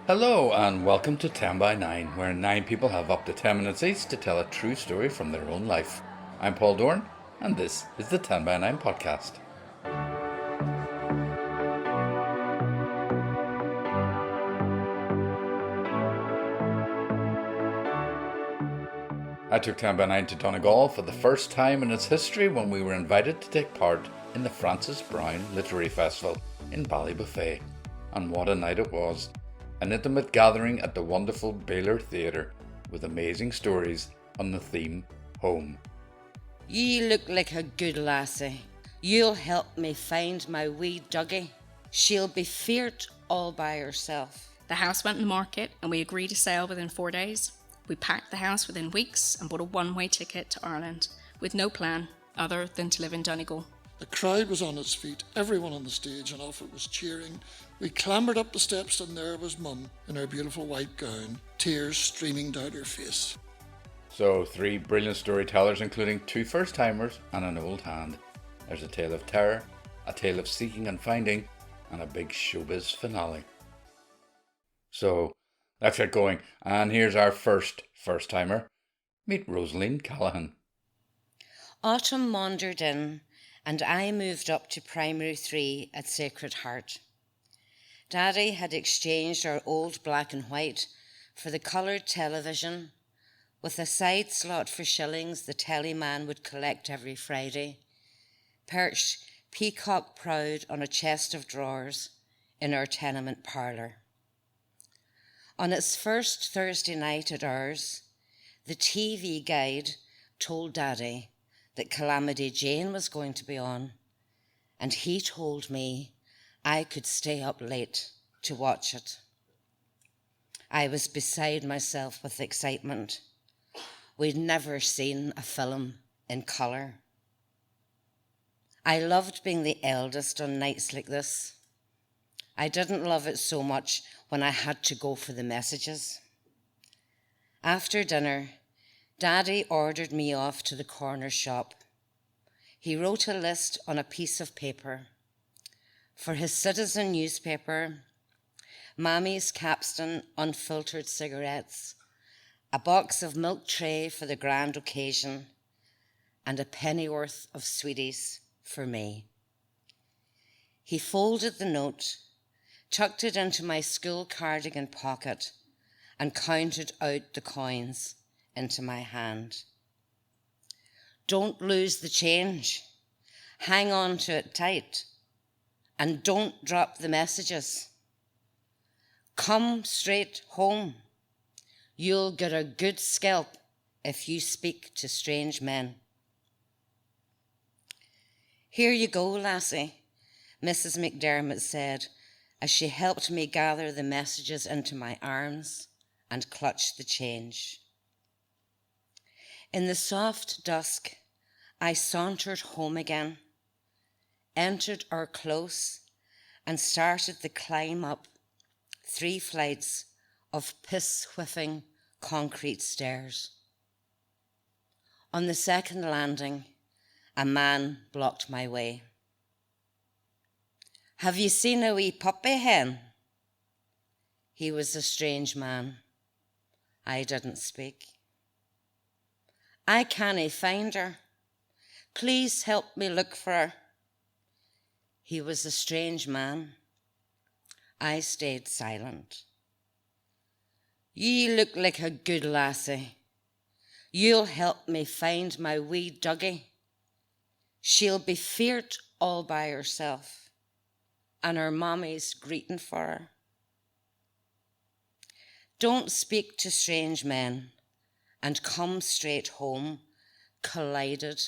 Hello and welcome to 10 by 9, where 9 people have up to 10 minutes each to tell a true story from their own life. I'm Paul Dorn, and this is the 10 by 9 podcast. I took 10 by 9 to Donegal for the first time in its history when we were invited to take part in the Frances Browne Lit Festival in Ballybofey. And what a night it was. An intimate gathering at the wonderful Baylor Theatre with amazing stories on the theme Home. You look like a good lassie. You'll help me find my wee Dougie. She'll be feared all by herself. The house went in the market and we agreed to sell within 4 days. We packed the house within weeks and bought a one-way ticket to Ireland with no plan other than to live in Donegal. The crowd was on its feet, everyone on the stage and off it was cheering. We clambered up the steps and there was Mum in her beautiful white gown, tears streaming down her face. So 3 brilliant storytellers, including 2 first-timers and an old hand. There's a tale of terror, a tale of seeking and finding, and a big showbiz finale. So let's get going, and here's our first-timer. Meet Rosaline Callaghan. Autumn wandered in and I moved up to Primary 3 at Sacred Heart. Daddy had exchanged our old black and white for the coloured television, with a side slot for shillings the telly man would collect every Friday, perched peacock proud on a chest of drawers in our tenement parlour. On its first Thursday night at ours, the TV guide told Daddy that Calamity Jane was going to be on, and he told me I could stay up late to watch it. I was beside myself with excitement. We'd never seen a film in colour. I loved being the eldest on nights like this. I didn't love it so much when I had to go for the messages. After dinner, Daddy ordered me off to the corner shop. He wrote a list on a piece of paper. For his Citizen newspaper, Mammy's Capstan unfiltered cigarettes, a box of milk tray for the grand occasion, and a pennyworth of sweeties for me. He folded the note, tucked it into my school cardigan pocket, and counted out the coins into my hand. Don't lose the change. Hang on to it tight. And don't drop the messages. Come straight home. You'll get a good scalp if you speak to strange men. Here you go, lassie, Mrs. McDermott said as she helped me gather the messages into my arms and clutch the change. In the soft dusk, I sauntered home again, entered our close, and started the climb up 3 flights of piss-whiffing concrete stairs. On the second landing, a man blocked my way. "Have you seen a wee puppy hen?" He was a strange man. I didn't speak. "I cannae find her. Please help me look for her." He was a strange man. I stayed silent. "You look like a good lassie. You'll help me find my wee Dougie. She'll be feared all by herself, and her mommy's greeting for her. Don't speak to strange men and come straight home," collided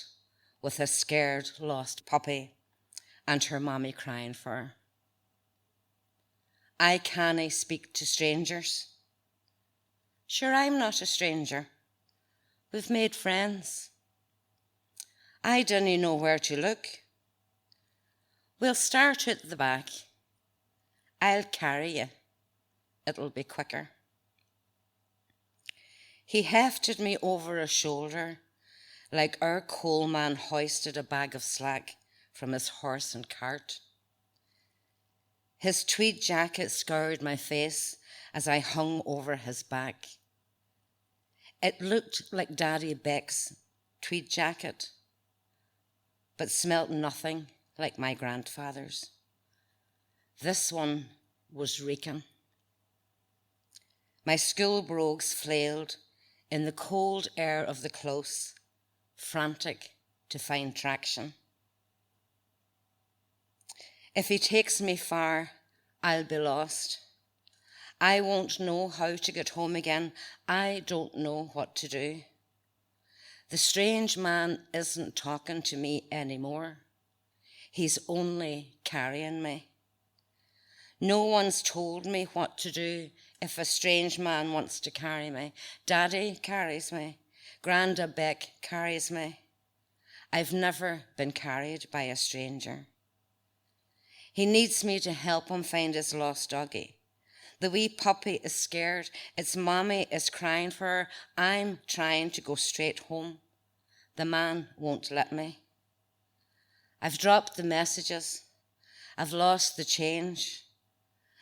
with a scared, lost puppy and her mommy crying for her. "I cannae speak to strangers." "Sure, I'm not a stranger. We've made friends." "I dinna know where to look." "We'll start at the back. I'll carry you. It'll be quicker." He hefted me over a shoulder like our coalman hoisted a bag of slack from his horse and cart. His tweed jacket scoured my face as I hung over his back. It looked like Daddy Beck's tweed jacket, but smelt nothing like my grandfather's. This one was reeking. My school brogues flailed in the cold air of the close, frantic to find traction. If he takes me far, I'll be lost. I won't know how to get home again. I don't know what to do. The strange man isn't talking to me anymore. He's only carrying me. No one's told me what to do if a strange man wants to carry me. Daddy carries me. Granda Beck carries me. I've never been carried by a stranger. He needs me to help him find his lost doggie. The wee puppy is scared. Its mommy is crying for her. I'm trying to go straight home. The man won't let me. I've dropped the messages. I've lost the change.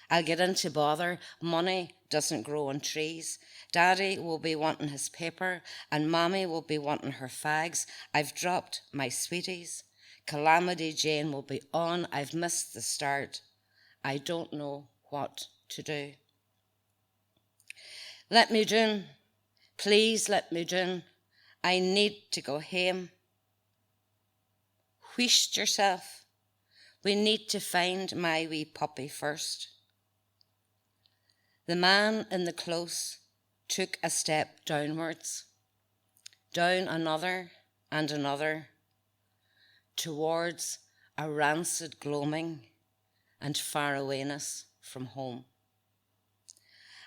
I'll get into bother. Money doesn't grow on trees. Daddy will be wanting his paper and Mommy will be wanting her fags. I've dropped my sweeties. Calamity Jane will be on. I've missed the start. I don't know what to do. Let me doon. Please let me doon. I need to go home. Wheesht yourself. We need to find my wee puppy first. The man in the close took a step downwards, down another and another, towards a rancid gloaming and farawayness from home.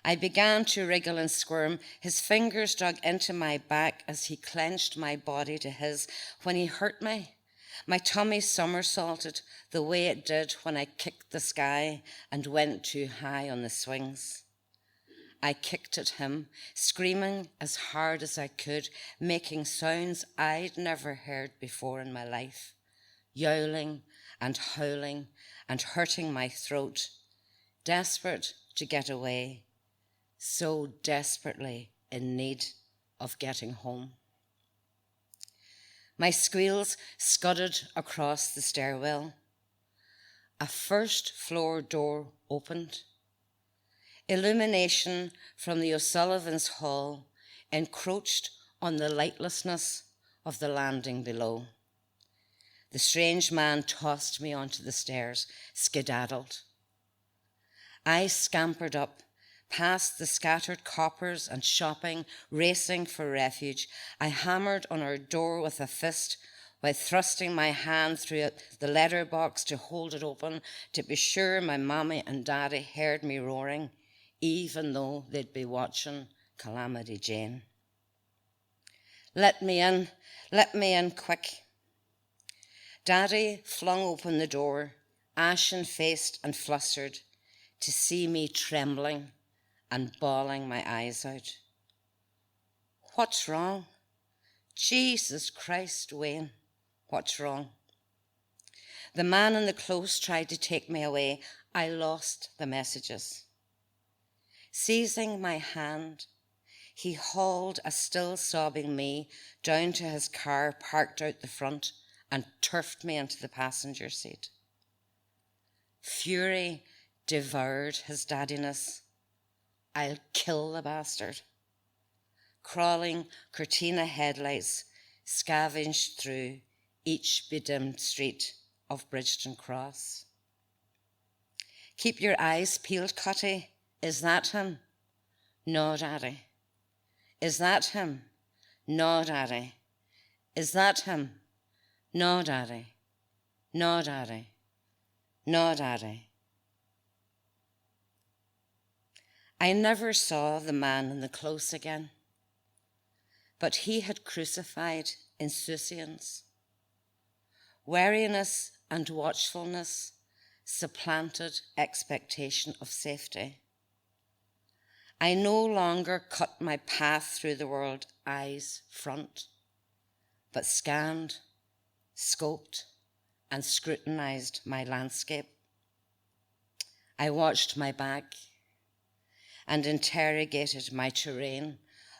I began to wriggle and squirm. His fingers dug into my back as he clenched my body to his. When he hurt me, my tummy somersaulted the way it did when I kicked the sky and went too high on the swings. I kicked at him, screaming as hard as I could, making sounds I'd never heard before in my life, yowling and howling and hurting my throat, desperate to get away, so desperately in need of getting home. My squeals scudded across the stairwell. A first floor door opened. Illumination from the O'Sullivan's hall encroached on the lightlessness of the landing below. The strange man tossed me onto the stairs, skedaddled. I scampered up, past the scattered coppers and shopping, racing for refuge. I hammered on our door with a fist while thrusting my hand through the letterbox to hold it open, to be sure my mommy and daddy heard me roaring, even though they'd be watching Calamity Jane. Let me in quick. Daddy flung open the door, ashen-faced and flustered, to see me trembling and bawling my eyes out. What's wrong? Jesus Christ, Wayne, what's wrong? The man in the close tried to take me away. I lost the messages. Seizing my hand, he hauled a still sobbing me down to his car parked out the front and turfed me into the passenger seat. Fury devoured his daddiness. I'll kill the bastard. Crawling Cortina headlights scavenged through each bedimmed street of Bridgeton Cross. Keep your eyes peeled, Cutty. Is that him? No, Daddy. Is that him? No, Daddy. Is that him? No, Daddy. No, Daddy. No, Daddy. I never saw the man in the close again, but he had crucified insouciance. Wariness and watchfulness supplanted expectation of safety. I no longer cut my path through the world eyes front, but scanned, scoped, and scrutinized my landscape. I watched my back and interrogated my terrain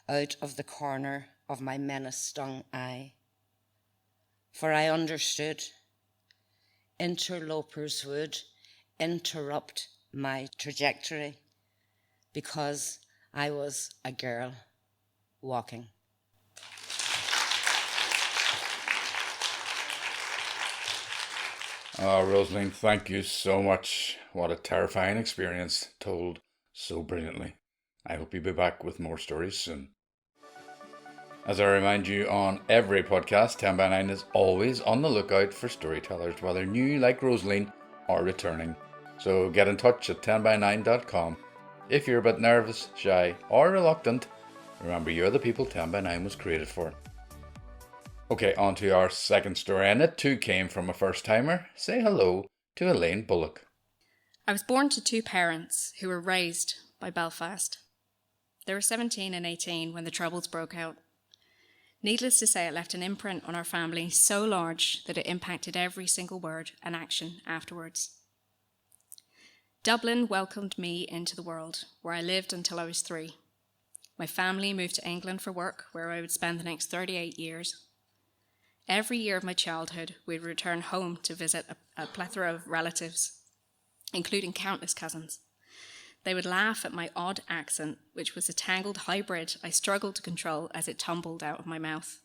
out of the corner of my menace-stung eye. For I understood interlopers would interrupt my trajectory because I was a girl walking. Oh, Rosaline, thank you so much. What a terrifying experience, told so brilliantly. I hope you'll be back with more stories soon. As I remind you on every podcast, 10 by 9 is always on the lookout for storytellers, whether new like Rosaline or returning. So get in touch at 10by9.com. If you're a bit nervous, shy or reluctant, remember you're the people 10 by 9 was created for. Okay, on to our second story, and it too came from a first timer. Say hello to Elaine Bullock. I was born to two parents who were raised by Belfast. They were 17 and 18 when the Troubles broke out. Needless to say, it left an imprint on our family so large that it impacted every single word and action afterwards. Dublin welcomed me into the world, where I lived until I was 3. My family moved to England for work, where I would spend the next 38 years. Every year of my childhood, we'd return home to visit a plethora of relatives, including countless cousins. They would laugh at my odd accent, which was a tangled hybrid I struggled to control as it tumbled out of my mouth.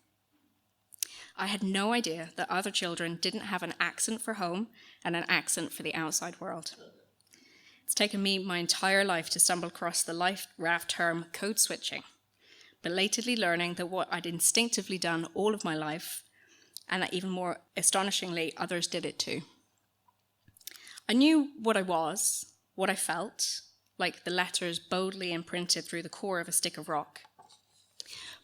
I had no idea that other children didn't have an accent for home and an accent for the outside world. It's taken me my entire life to stumble across the life raft term code switching, belatedly learning that what I'd instinctively done all of my life, and that even more astonishingly, others did it too. I knew what I was, what I felt, like the letters boldly imprinted through the core of a stick of rock.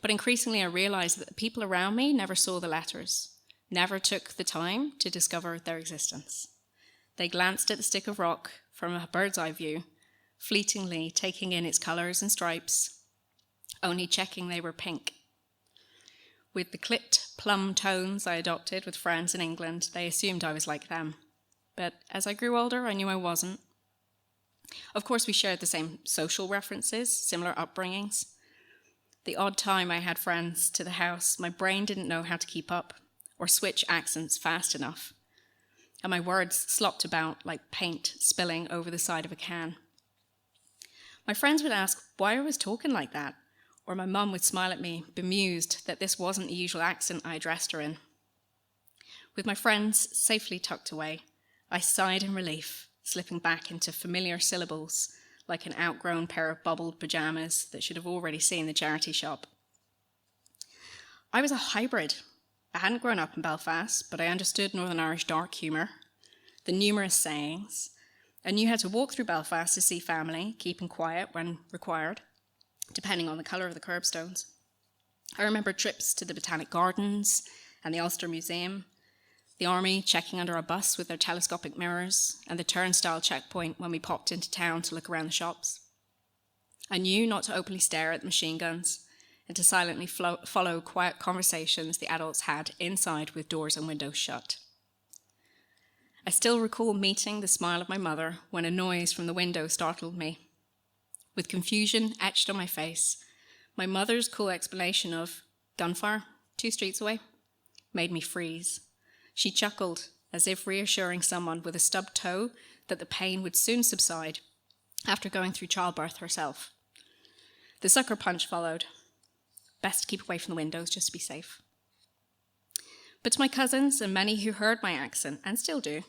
But increasingly I realized that the people around me never saw the letters, never took the time to discover their existence. They glanced at the stick of rock from a bird's eye view, fleetingly taking in its colours and stripes, only checking they were pink. With the clipped plum tones I adopted with friends in England, they assumed I was like them. But as I grew older, I knew I wasn't. Of course, we shared the same social references, similar upbringings. The odd time I had friends to the house, my brain didn't know how to keep up or switch accents fast enough, and my words slopped about like paint spilling over the side of a can. My friends would ask why I was talking like that, or my mum would smile at me, bemused that this wasn't the usual accent I addressed her in. With my friends safely tucked away, I sighed in relief, slipping back into familiar syllables like an outgrown pair of bubbled pyjamas that should have already seen the charity shop. I was a hybrid. I hadn't grown up in Belfast, but I understood Northern Irish dark humour, the numerous sayings. I knew how to walk through Belfast to see family, keeping quiet when required, depending on the colour of the curbstones. I remember trips to the Botanic Gardens and the Ulster Museum, the army checking under a bus with their telescopic mirrors, and the turnstile checkpoint when we popped into town to look around the shops. I knew not to openly stare at the machine guns and to silently follow quiet conversations the adults had inside with doors and windows shut. I still recall meeting the smile of my mother when a noise from the window startled me. With confusion etched on my face, my mother's cool explanation of gunfire 2 streets away made me freeze. She chuckled, as if reassuring someone with a stubbed toe that the pain would soon subside after going through childbirth herself. The sucker punch followed. Best to keep away from the windows just to be safe. But to my cousins and many who heard my accent, and still do,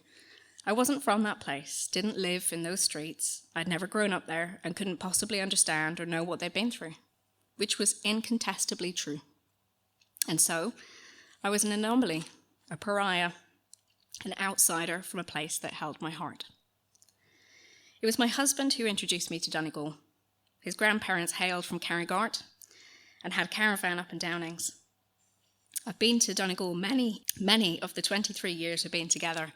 I wasn't from that place, didn't live in those streets, I'd never grown up there, and couldn't possibly understand or know what they'd been through, which was incontestably true. And so, I was an anomaly, a pariah, an outsider from a place that held my heart. It was my husband who introduced me to Donegal. His grandparents hailed from Carrigart and had a caravan up in Downings. I've been to Donegal many of the 23 years we've been together,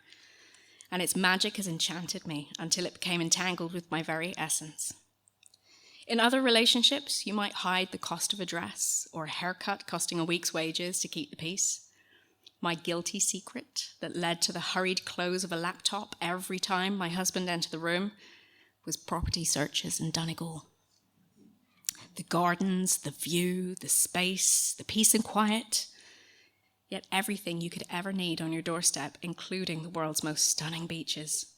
and its magic has enchanted me until it became entangled with my very essence. In other relationships, you might hide the cost of a dress or a haircut costing a week's wages to keep the peace. My guilty secret that led to the hurried close of a laptop every time my husband entered the room was property searches in Donegal. The gardens, the view, the space, the peace and quiet, yet everything you could ever need on your doorstep, including the world's most stunning beaches.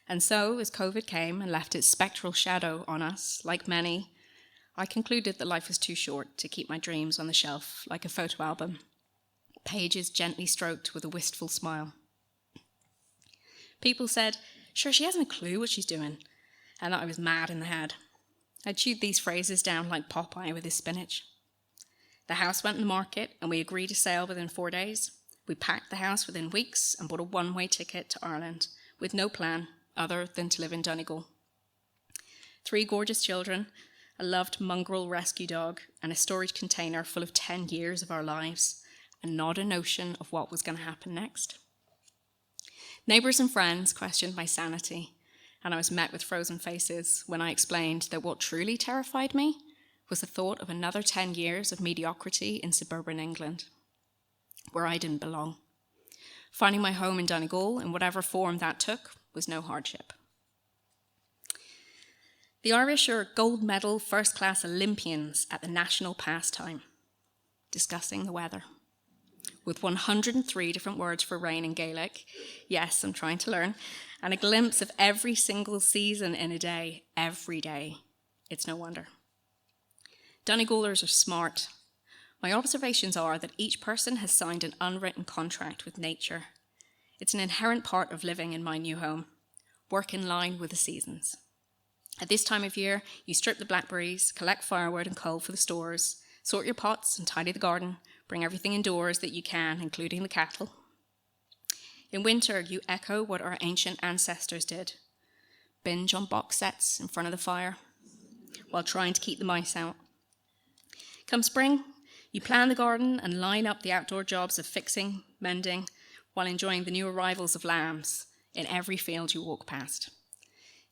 And so, as COVID came and left its spectral shadow on us, like many, I concluded that life was too short to keep my dreams on the shelf like a photo album, pages gently stroked with a wistful smile. People said, sure, she hasn't a clue what she's doing, and that I was mad in the head. I chewed these phrases down like Popeye with his spinach. The house went in the market, and we agreed to sale within 4 days. We packed the house within weeks and bought a one-way ticket to Ireland, with no plan other than to live in Donegal. 3 gorgeous children, a loved mongrel rescue dog, and a storage container full of 10 years of our lives, and not a notion of what was going to happen next. Neighbours and friends questioned my sanity, and I was met with frozen faces when I explained that what truly terrified me was the thought of another 10 years of mediocrity in suburban England, where I didn't belong. Finding my home in Donegal, in whatever form that took, was no hardship. The Irish are gold medal first-class Olympians at the national pastime, discussing the weather. With 103 different words for rain in Gaelic, yes, I'm trying to learn, and a glimpse of every single season in a day, every day. It's no wonder. Donegalers are smart. My observations are that each person has signed an unwritten contract with nature. It's an inherent part of living in my new home. Work in line with the seasons. At this time of year, you strip the blackberries, collect firewood and coal for the stores, sort your pots and tidy the garden, bring everything indoors that you can, including the cattle. In winter, you echo what our ancient ancestors did. Binge on box sets in front of the fire, while trying to keep the mice out. Come spring, you plan the garden and line up the outdoor jobs of fixing, mending, while enjoying the new arrivals of lambs in every field you walk past.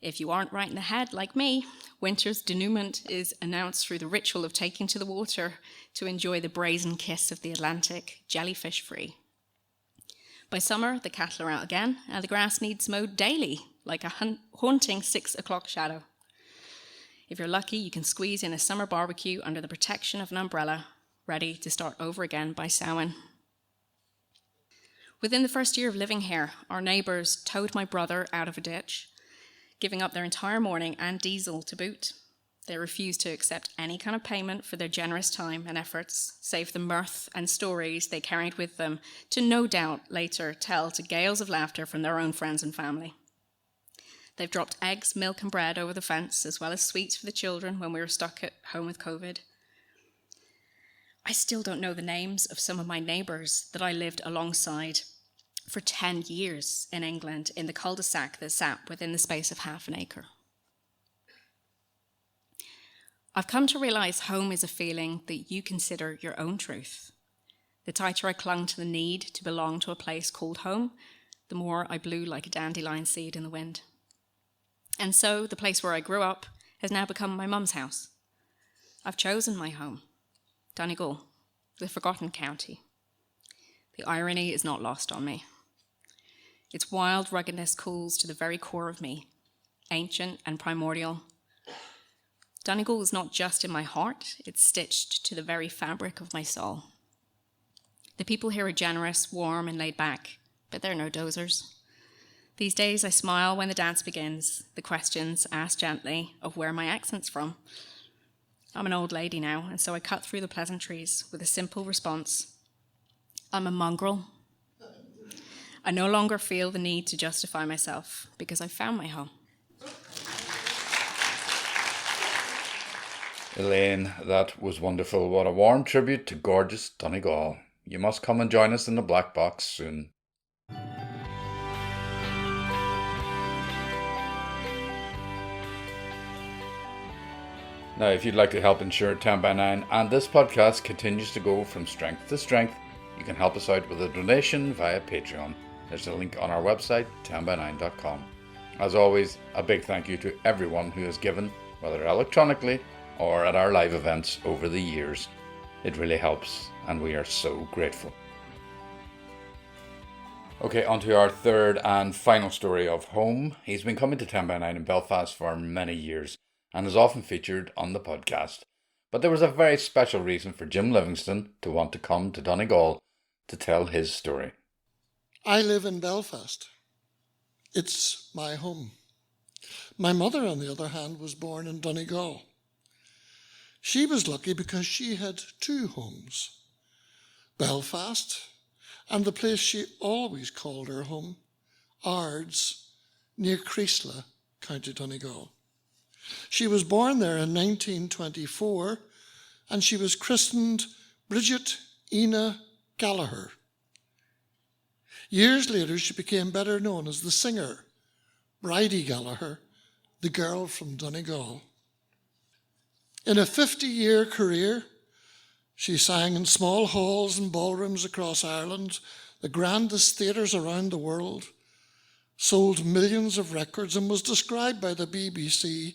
If you aren't right in the head like me, winter's denouement is announced through the ritual of taking to the water to enjoy the brazen kiss of the Atlantic, jellyfish-free. By summer, the cattle are out again, and the grass needs mowed daily, like a haunting 6 o'clock shadow. If you're lucky, you can squeeze in a summer barbecue under the protection of an umbrella, ready to start over again by Samhain. Within the first year of living here, our neighbours towed my brother out of a ditch, giving up their entire morning and diesel to boot. They refused to accept any kind of payment for their generous time and efforts, save the mirth and stories they carried with them to no doubt later tell to gales of laughter from their own friends and family. They've dropped eggs, milk and bread over the fence, as well as sweets for the children when we were stuck at home with COVID. I still don't know the names of some of my neighbours that I lived alongside for 10 years in England in the cul-de-sac that sat within the space of half an acre. I've come to realise home is a feeling that you consider your own truth. The tighter I clung to the need to belong to a place called home, the more I blew like a dandelion seed in the wind. And so the place where I grew up has now become my mum's house. I've chosen my home, Donegal, the forgotten county. The irony is not lost on me. Its wild ruggedness cools to the very core of me, ancient and primordial. Donegal is not just in my heart, it's stitched to the very fabric of my soul. The people here are generous, warm and laid back, but they're no dozers. These days I smile when the dance begins, the questions asked gently of where my accent's from. I'm an old lady now, and so I cut through the pleasantries with a simple response. I'm a mongrel. I no longer feel the need to justify myself because I've found my home. Elaine, that was wonderful. What a warm tribute to gorgeous Donegal. You must come and join us in the Black Box soon. Now, if you'd like to help ensure 10 by 9 and this podcast continues to go from strength to strength, you can help us out with a donation via Patreon. There's a link on our website, 10by9.com. As always, a big thank you to everyone who has given, whether electronically or at our live events over the years. It really helps, and we are so grateful. Okay, on to our third and final story of home. He's been coming to 10 by 9 in Belfast for many years and is often featured on the podcast. But there was a very special reason for Jim Livingstone to want to come to Donegal to tell his story. I live in Belfast. It's my home. My mother, on the other hand, was born in Donegal. She was lucky because she had two homes, Belfast and the place she always called her home, Ards, near Creasla, County Donegal. She was born there in 1924 and she was christened Bridget Ina Gallagher. Years later, she became better known as the singer, Bridie Gallagher, the girl from Donegal. In a 50-year career, she sang in small halls and ballrooms across Ireland, the grandest theatres around the world, sold millions of records, and was described by the BBC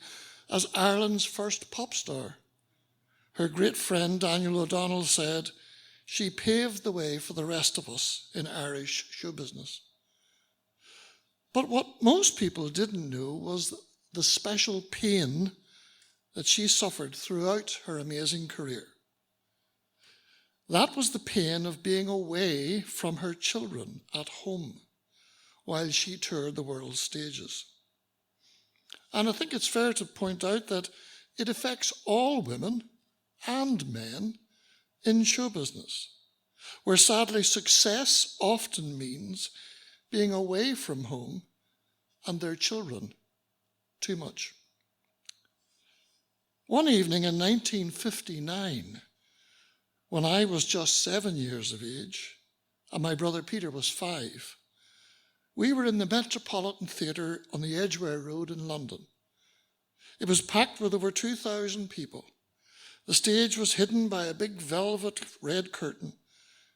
as Ireland's first pop star. Her great friend Daniel O'Donnell said, "She paved the way for the rest of us in Irish show business." But what most people didn't know was the special pain that she suffered throughout her amazing career. That was the pain of being away from her children at home while she toured the world's stages. And I think it's fair to point out that it affects all women and men in show business, where sadly success often means being away from home and their children too much. One evening in 1959, when I was just 7 years of age and my brother Peter was 5, we were in the Metropolitan Theatre on the Edgware Road in London. It was packed with over 2,000 people. The stage was hidden by a big velvet red curtain.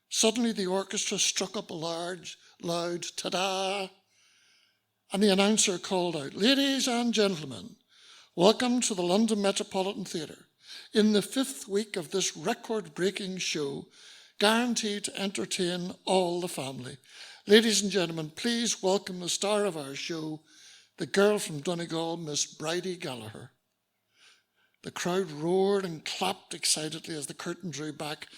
Suddenly the orchestra struck up a large, loud ta-da, and the announcer called out, "Ladies and gentlemen, welcome to the London Metropolitan Theatre. In the 5th week of this record-breaking show, guaranteed to entertain all the family. Ladies and gentlemen, please welcome the star of our show, the girl from Donegal, Miss Bridie Gallagher." The crowd roared and clapped excitedly as the curtain drew back,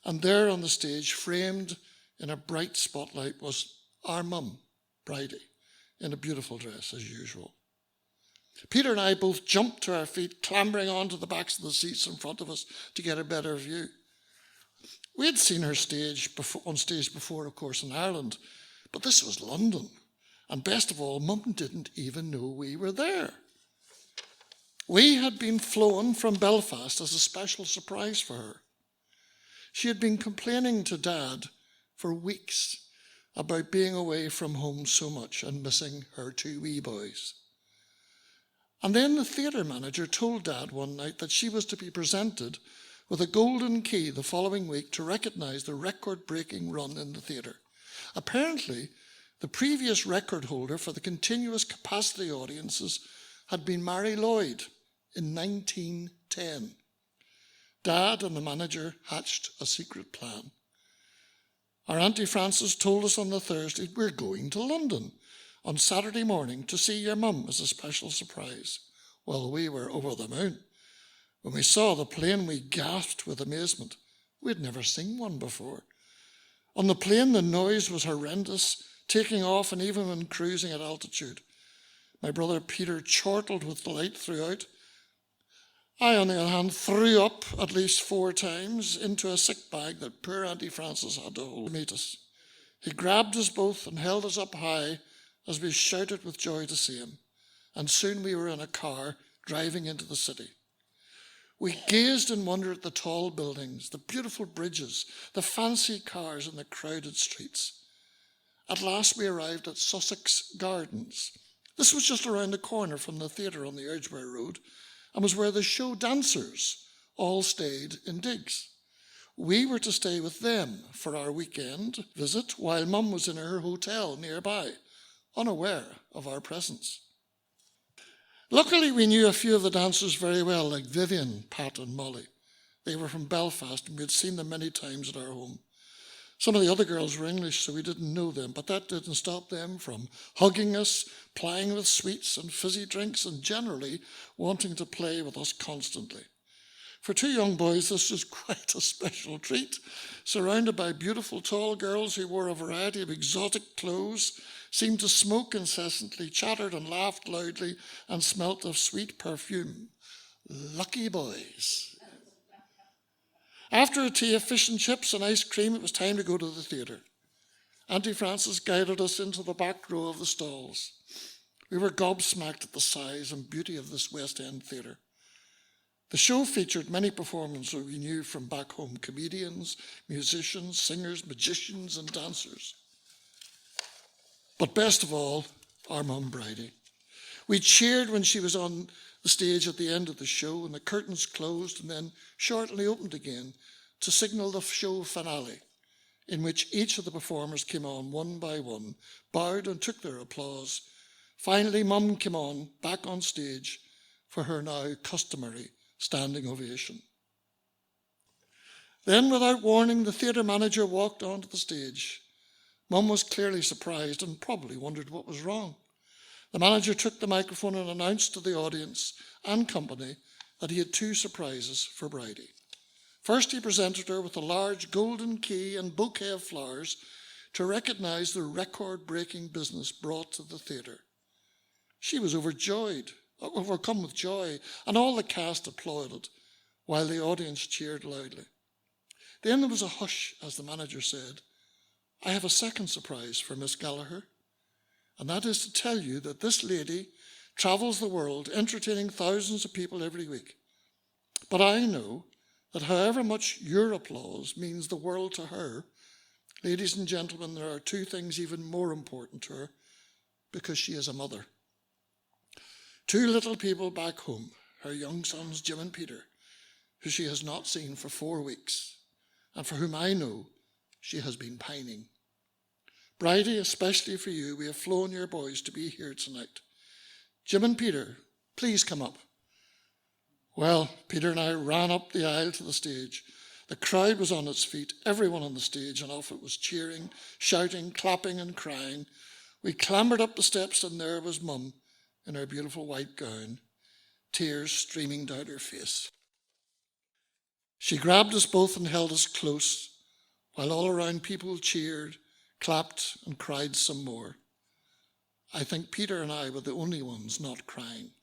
and there on the stage, framed in a bright spotlight, was our mum, Bridie, in a beautiful dress as usual. Peter and I both jumped to our feet, clambering onto the backs of the seats in front of us to get a better view. We had seen her on stage before, of course, in Ireland, but this was London. And best of all, Mum didn't even know we were there. We had been flown from Belfast as a special surprise for her. She had been complaining to Dad for weeks about being away from home so much and missing her two wee boys. And then the theatre manager told Dad one night that she was to be presented with a golden key the following week to recognise the record-breaking run in the theatre. Apparently, the previous record holder for the continuous capacity audiences had been Mary Lloyd in 1910. Dad and the manager hatched a secret plan. Our Auntie Frances told us on the Thursday, "We're going to London on Saturday morning to see your mum as a special surprise." Well, we were over the moon. When we saw the plane, we gasped with amazement. We'd never seen one before. On the plane, the noise was horrendous, taking off and even when cruising at altitude. My brother Peter chortled with delight throughout. I, on the other hand, threw up at least 4 times into a sick bag that poor Auntie Frances had to hold to meet us. He grabbed us both and held us up high as we shouted with joy to see him. And soon we were in a car driving into the city. We gazed in wonder at the tall buildings, the beautiful bridges, the fancy cars and the crowded streets. At last we arrived at Sussex Gardens. This was just around the corner from the theatre on the Edgware Road and was where the show dancers all stayed in digs. We were to stay with them for our weekend visit while Mum was in her hotel nearby, unaware of our presence. Luckily, we knew a few of the dancers very well, like Vivian, Pat and Molly. They were from Belfast and we had seen them many times at our home. Some of the other girls were English, so we didn't know them, but that didn't stop them from hugging us, plying with sweets and fizzy drinks, and generally wanting to play with us constantly. For two young boys, this was quite a special treat, surrounded by beautiful tall girls who wore a variety of exotic clothes, seemed to smoke incessantly, chattered and laughed loudly, and smelt of sweet perfume. Lucky boys. After a tea of fish and chips and ice cream, it was time to go to the theatre. Auntie Frances guided us into the back row of the stalls. We were gobsmacked at the size and beauty of this West End theatre. The show featured many performers we knew from back home: comedians, musicians, singers, magicians, and dancers. But best of all, our mum Bridie. We cheered when she was on the stage at the end of the show, and the curtains closed and then shortly opened again to signal the show finale, in which each of the performers came on one by one, bowed and took their applause. Finally, Mum came on, back on stage, for her now customary standing ovation. Then, without warning, the theatre manager walked onto the stage. Mum was clearly surprised and probably wondered what was wrong. The manager took the microphone and announced to the audience and company that he had two surprises for Bridie. First, he presented her with a large golden key and bouquet of flowers to recognise the record-breaking business brought to the theatre. She was overcome with joy, and all the cast applauded, while the audience cheered loudly. Then there was a hush as the manager said, "I have a second surprise for Miss Gallagher, and that is to tell you that this lady travels the world entertaining thousands of people every week. But I know that however much your applause means the world to her, ladies and gentlemen, there are two things even more important to her, because she is a mother. Two little people back home, her young sons Jim and Peter, who she has not seen for 4 weeks, and for whom I know she has been pining. Bridie, especially for you, we have flown your boys to be here tonight. Jim and Peter, please come up." Well, Peter and I ran up the aisle to the stage. The crowd was on its feet, everyone on the stage and off it was cheering, shouting, clapping and crying. We clambered up the steps and there was Mum in her beautiful white gown, tears streaming down her face. She grabbed us both and held us close, while all around people cheered, clapped and cried some more. I think Peter and I were the only ones not crying.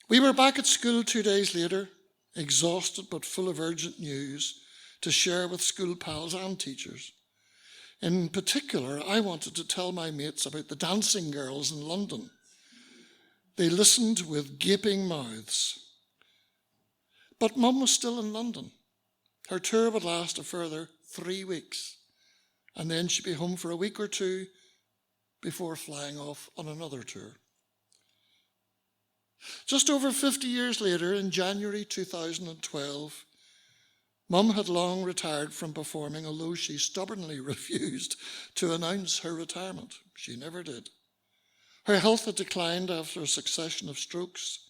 We were back at school 2 days later, exhausted but full of urgent news to share with school pals and teachers. In particular, I wanted to tell my mates about the dancing girls in London. They listened with gaping mouths. But Mum was still in London. Her tour would last a further 3 weeks, and then she'd be home for a week or two before flying off on another tour. Just over 50 years later, in January 2012, Mum had long retired from performing, although she stubbornly refused to announce her retirement. She never did. Her health had declined after a succession of strokes.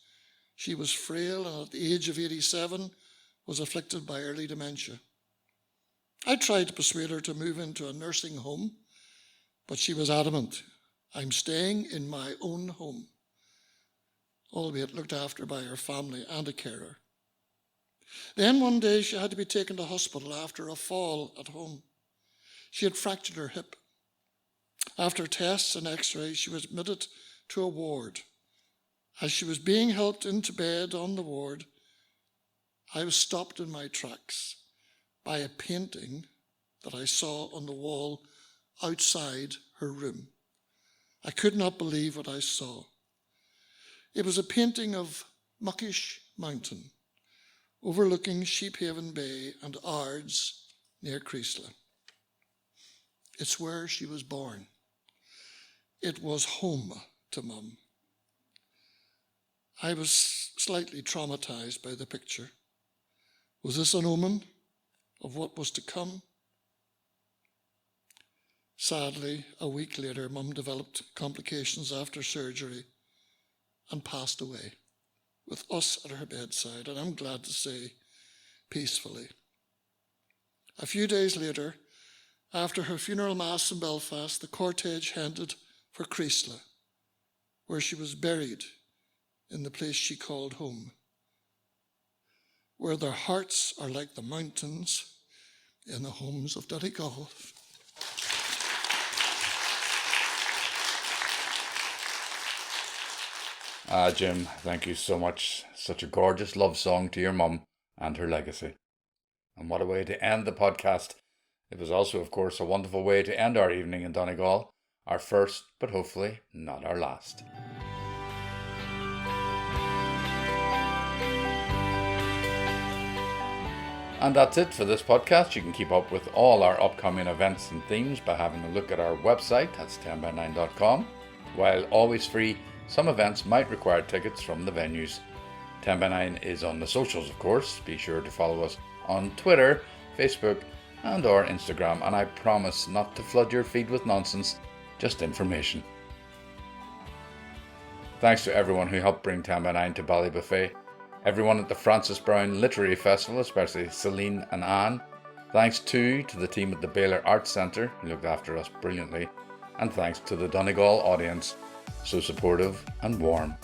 She was frail and at the age of 87 was afflicted by early dementia. I tried to persuade her to move into a nursing home, but she was adamant. "I'm staying in my own home," albeit looked after by her family and a carer. Then one day she had to be taken to hospital after a fall at home. She had fractured her hip. After tests and x-rays, she was admitted to a ward. As she was being helped into bed on the ward, I was stopped in my tracks by a painting that I saw on the wall outside her room. I could not believe what I saw. It was a painting of Muckish Mountain, overlooking Sheephaven Bay and Ards near Creasla. It's where she was born. It was home to Mum. I was slightly traumatized by the picture. Was this an omen of what was to come? Sadly, a week later, Mum developed complications after surgery and passed away with us at her bedside. And I'm glad to say peacefully. A few days later, after her funeral mass in Belfast, the cortege headed for Creasla, where she was buried in the place she called home, where their hearts are like the mountains in the homes of Donegal. Jim, thank you so much. Such a gorgeous love song to your mum and her legacy. And what a way to end the podcast. It was also, of course, a wonderful way to end our evening in Donegal, our first, but hopefully not our last. And that's it for this podcast. You can keep up with all our upcoming events and themes by having a look at our website, that's 10by9.com. While always free, some events might require tickets from the venues. 10by9 is on the socials, of course. Be sure to follow us on Twitter, Facebook, and or Instagram, and I promise not to flood your feed with nonsense, just information. Thanks to everyone who helped bring 10by9 to Ballybofey, everyone at the Frances Browne Literary Festival, especially Celine and Anne. Thanks too to the team at the Baylor Arts Centre, who looked after us brilliantly, and thanks to the Donegal audience, so supportive and warm.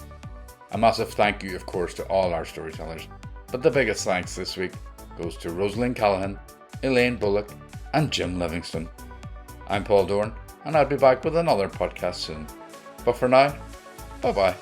A massive thank you, of course, to all our storytellers, but the biggest thanks this week goes to Rosaline Callaghan, Elaine Bullock, and Jim Livingstone. I'm Paul Dorn, and I'll be back with another podcast soon. But for now, bye-bye.